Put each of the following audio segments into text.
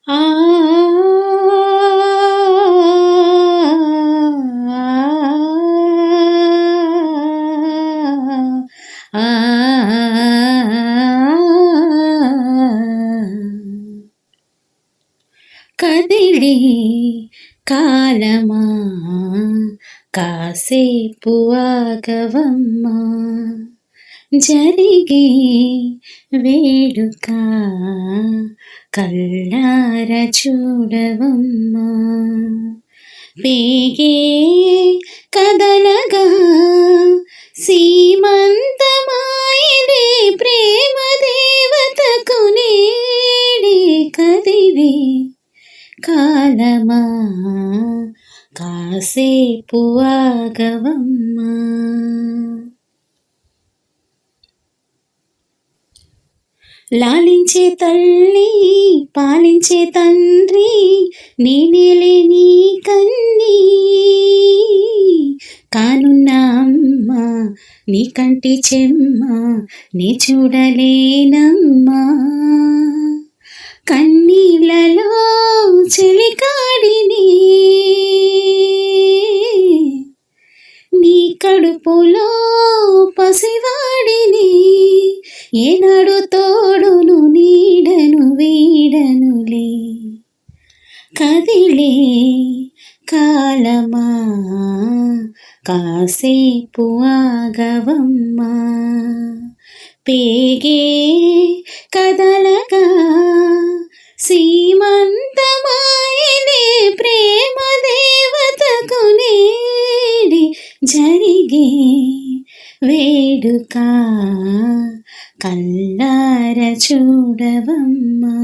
ఆ కదిలి కాలమా కాసేపు ఆగవమ్మా, జరిగే వేడుక కల్లార చూడవమ్మా, వేగే కదలగా సీమంతమాయిలే ప్రేమ దేవతకు నేడే, కదిలే కాలమా కాసేపు ఆగవమ్మా. లాలించే తల్లి పాలించే తండ్రి నేనేలే నీ కన్నీ, కానున్న అమ్మ నీ కంటి చెమ్మ నీ చూడలేనమ్మా, కన్నీళ్ళలో చెలికాడిని నీ కడుపులో పసివాడిని, ఏనాడు తోడును నీడను వీడనులే, కదిలే కాలమా కాసేపు ఆగవమ్మా, పేగే కదలగా సీమంతమాయనే ప్రేమ దేవతకు నేడి, జరిగే వేడుక కల్లార చూడవమ్మా.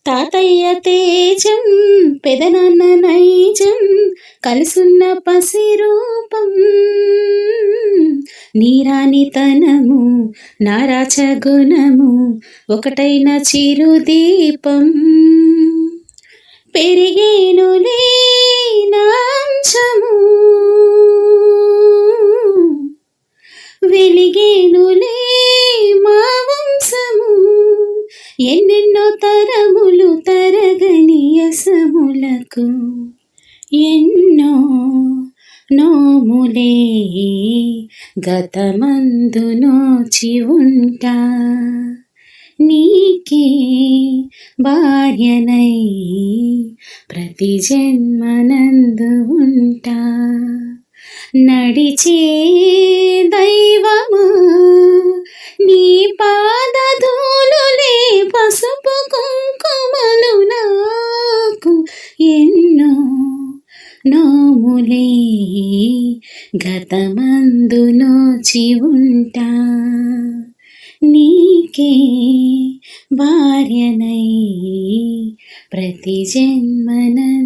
తాతయ్య తేజం పెదనాన్న నైజం కలుసున్న పసిరూపం, నీరానితనము నారాచ గుణము ఒకటైన చిరుదీపం, పెరిగేనులే నాంశము వెలిగేనులే మా వంశము, ఎన్నెన్నో తరములు తరగని యసములకు ఎన్నో నోములే గతమందు నోచి ఉంటా, నీకే భార్యనై ప్రతి జన్మనందు ఉంటా, నడిచే దైవమా నీ పాదధూళులే పసుపు కుంకుమలు నాకు ఎన్నో నోములే గతమందు నోచి ఉంటా, నీకే భార్యనై ప్రతి జన్మనందు